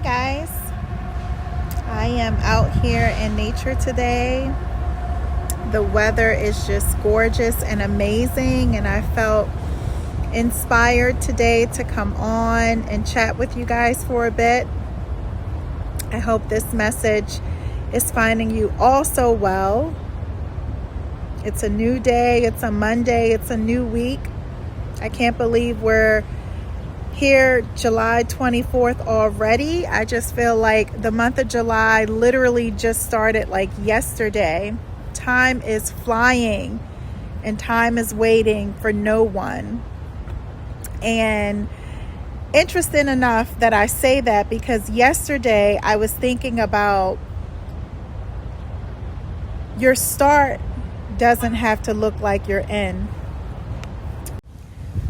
Guys, I am out here in nature today. The weather is just gorgeous and amazing, and I felt inspired today to come on and chat with you guys for a bit. I hope this message is finding you all so well. It's a new day, it's a Monday, it's a new week. I can't believe we're here July 24th already. I just feel like the month of July literally just started like yesterday. Time is flying and time is waiting for no one. And interesting enough that I say that because yesterday I was thinking about your start doesn't have to look like your end.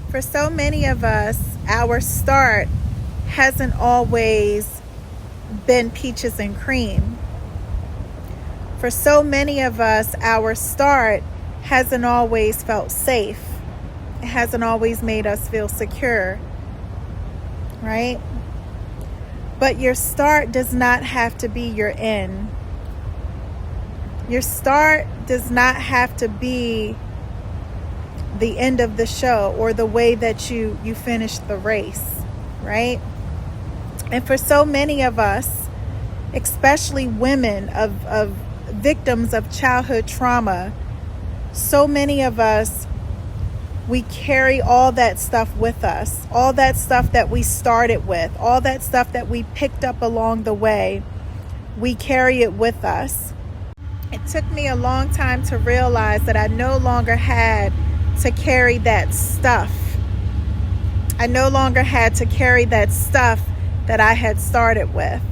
For so many of us, our start hasn't always been peaches and cream. For so many of us, our start hasn't always felt safe. It hasn't always made us feel secure, right? But your start does not have to be your end. Your start does not have to be the end of the show or the way that you finish the race, right? And for so many of us, especially women of victims of childhood trauma, so many of us, we carry all that stuff with us, all that stuff that we started with, all that stuff that we picked up along the way, we carry it with us. It took me a long time to realize that I no longer had to carry that stuff. I no longer had to carry that stuff that I had started with.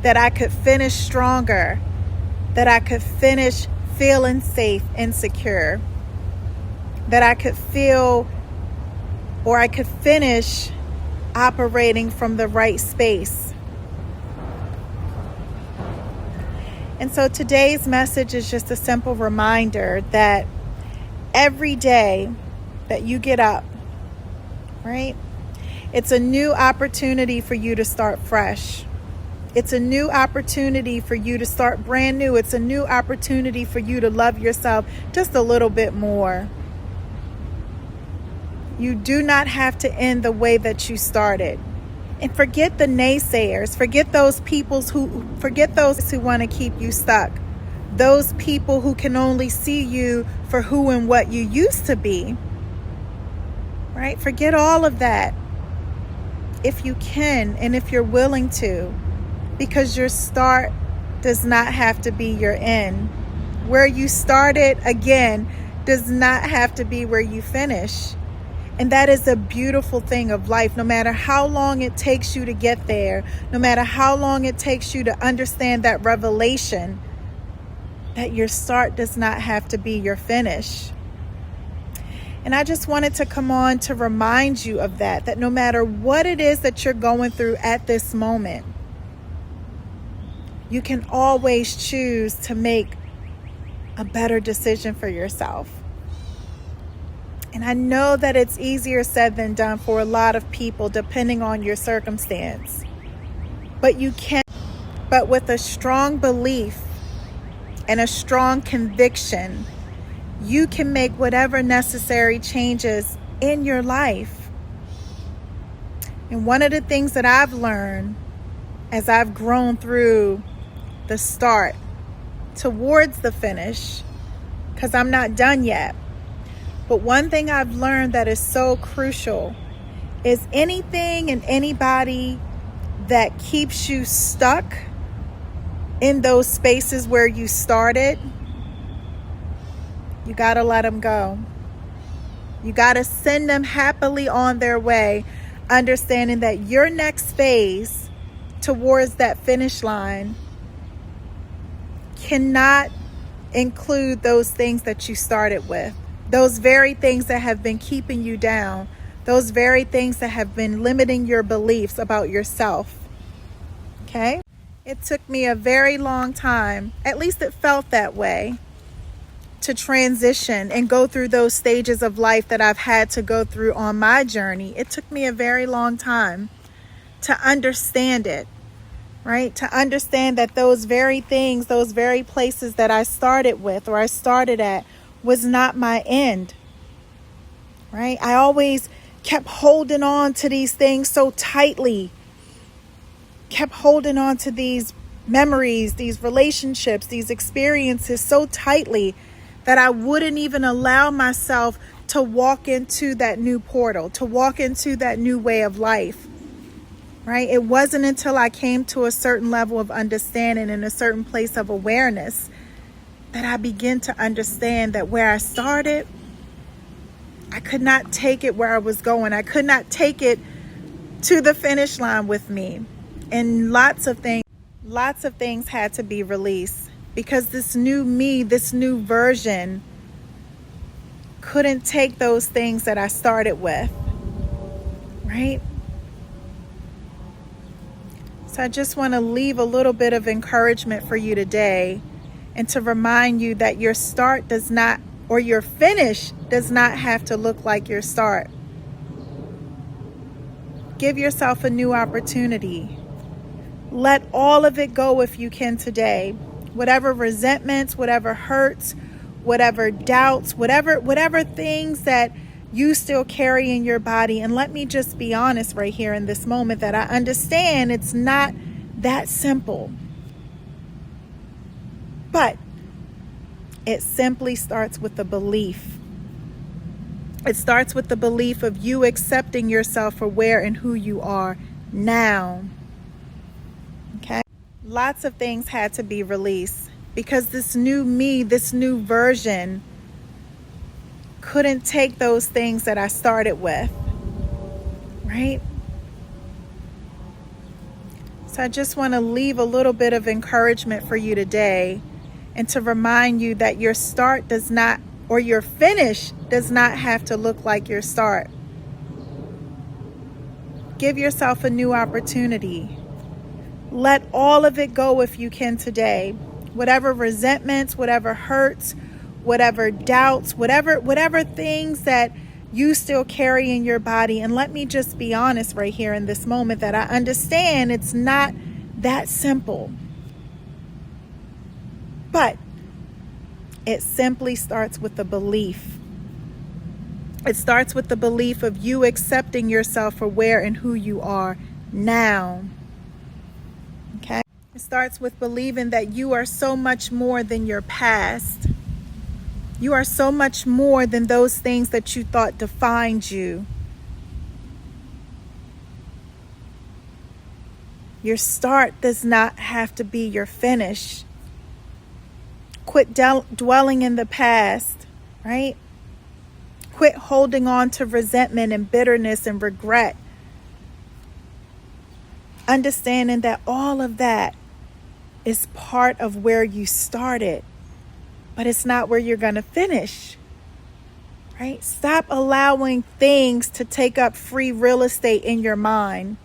That I could finish stronger. That I could finish feeling safe and secure. That I could feel, or I could finish operating from the right space. And so today's message is just a simple reminder that every day that you get up, right? It's a new opportunity for you to start fresh. It's a new opportunity for you to start brand new. It's a new opportunity for you to love yourself just a little bit more. You do not have to end the way that you started. And forget the naysayers. Forget those who want to keep you stuck. Those people who can only see you for who and what you used to be, right? Forget all of that if you can and if you're willing to, because your start does not have to be your end. Where you started, again, does not have to be where you finish. And that is a beautiful thing of life. No matter how long it takes you to get there, no matter how long it takes you to understand that revelation, that your start does not have to be your finish. And I just wanted to come on to remind you of that no matter what it is that you're going through at this moment, you can always choose to make a better decision for yourself. And I know that it's easier said than done for a lot of people, depending on your circumstance. But with a strong belief and a strong conviction, you can make whatever necessary changes in your life. And one of the things that I've learned as I've grown through the start towards the finish, because I'm not done yet, but one thing I've learned that is so crucial is anything and anybody that keeps you stuck in those spaces where you started, you got to let them go. You got to send them happily on their way, understanding that your next phase towards that finish line cannot include those things that you started with. Those very things that have been keeping you down. Those very things that have been limiting your beliefs about yourself. Okay? It took me a very long time, at least it felt that way, to transition and go through those stages of life that I've had to go through on my journey. It took me a very long time to understand it, right? To understand that those very things, those very places that I started with or I started at was not my end, right? I always kept holding on to these things so tightly, kept holding on to these memories, these relationships, these experiences so tightly that I wouldn't even allow myself to walk into that new portal, to walk into that new way of life, right? It wasn't until I came to a certain level of understanding and a certain place of awareness that I began to understand that where I started, I could not take it where I was going. I could not take it to the finish line with me. And lots of things had to be released because this new me, this new version couldn't take those things that I started with, right? So I just want to leave a little bit of encouragement for you today and to remind you that your start does not, or your finish does not have to look like your start. Give yourself a new opportunity. Let all of it go if you can today. Whatever resentments, whatever hurts, whatever doubts, whatever things that you still carry in your body. And let me just be honest right here in this moment that I understand it's not that simple. But it simply starts with the belief. It starts with the belief of you accepting yourself for where and who you are now. Okay? Lots of things had to be released because this new me, this new version couldn't take those things that I started with, right? So I just want to leave a little bit of encouragement for you today and to remind you that your start does not, or your finish does not have to look like your start. Give yourself a new opportunity. Let all of it go if you can today. Whatever resentments, whatever hurts, whatever doubts, whatever things that you still carry in your body. And let me just be honest right here in this moment that I understand it's not that simple. But it simply starts with the belief. It starts with the belief of you accepting yourself for where and who you are now. Okay? It starts with believing that you are so much more than your past. You are so much more than those things that you thought defined you. Your start does not have to be your finish. Quit dwelling in the past, right? Quit holding on to resentment and bitterness and regret. Understanding that all of that is part of where you started, but it's not where you're going to finish, right? Stop allowing things to take up free real estate in your mind.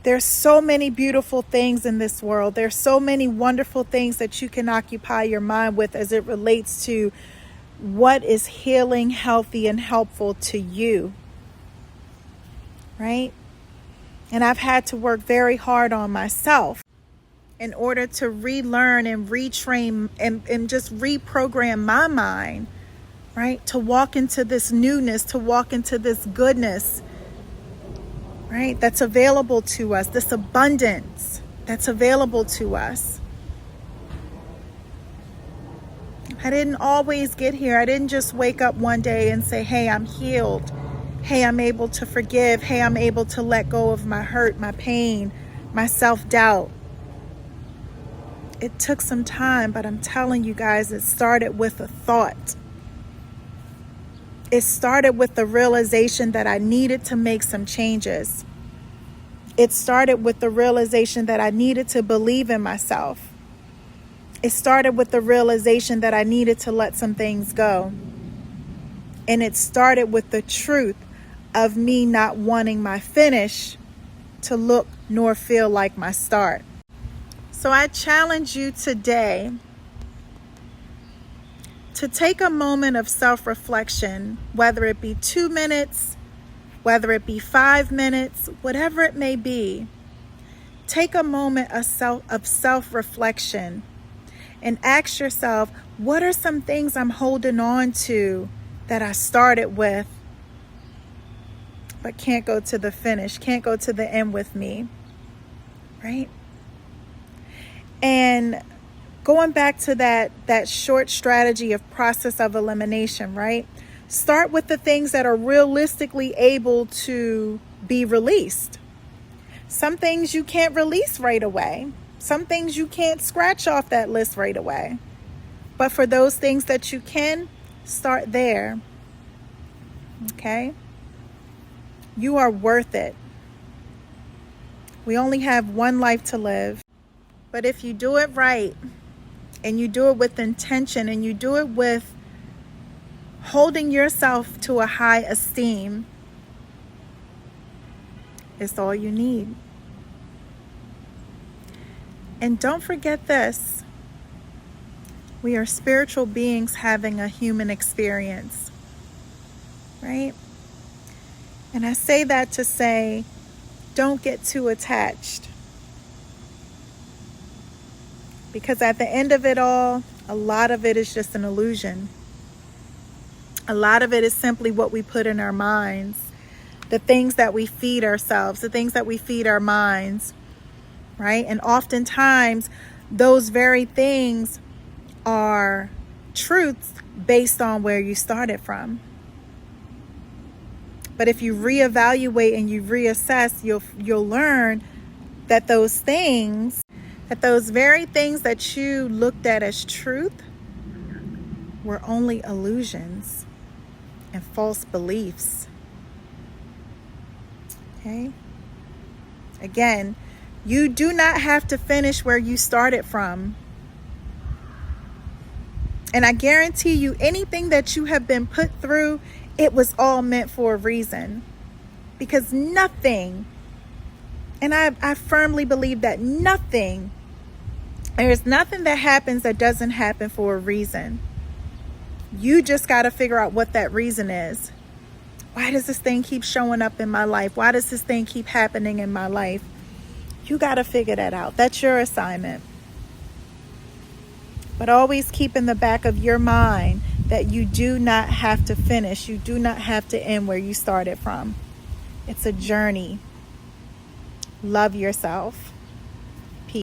There's so many beautiful things in this world. There's so many wonderful things that you can occupy your mind with as it relates to what is healing, healthy, and helpful to you, right? And I've had to work very hard on myself in order to relearn and retrain and just reprogram my mind, right? To walk into this newness, to walk into this goodness, right? That's available to us, this abundance that's available to us. I didn't always get here. I didn't just wake up one day and say, hey, I'm healed. Hey, I'm able to forgive. Hey, I'm able to let go of my hurt, my pain, my self-doubt. It took some time, but I'm telling you guys, it started with a thought. It started with the realization that I needed to make some changes. It started with the realization that I needed to believe in myself. It started with the realization that I needed to let some things go. And it started with the truth of me not wanting my finish to look nor feel like my start. So I challenge you today to take a moment of self-reflection, whether it be 2 minutes, whether it be 5 minutes, whatever it may be. Take a moment of self-reflection and ask yourself, what are some things I'm holding on to that I started with but can't go to the finish, can't go to the end with me, right? And going back to that short strategy of process of elimination, right? Start with the things that are realistically able to be released. Some things you can't release right away. Some things you can't scratch off that list right away. But for those things that you can, start there. Okay? You are worth it. We only have one life to live. But if you do it right, and you do it with intention, and you do it with holding yourself to a high esteem, it's all you need. And don't forget this. We are spiritual beings having a human experience, right? And I say that to say, don't get too attached. Because at the end of it all, a lot of it is just an illusion. A lot of it is simply what we put in our minds, the things that we feed ourselves, the things that we feed our minds, right? And oftentimes, those very things are truths based on where you started from. But if you reevaluate and you reassess, you'll learn that those very things that you looked at as truth were only illusions and false beliefs. Okay? Again, you do not have to finish where you started from. And I guarantee you, anything that you have been put through, it was all meant for a reason. Because nothing, and I firmly believe that there's nothing that happens that doesn't happen for a reason. You just got to figure out what that reason is. Why does this thing keep showing up in my life? Why does this thing keep happening in my life? You got to figure that out. That's your assignment. But always keep in the back of your mind that you do not have to finish. You do not have to end where you started from. It's a journey. Love yourself.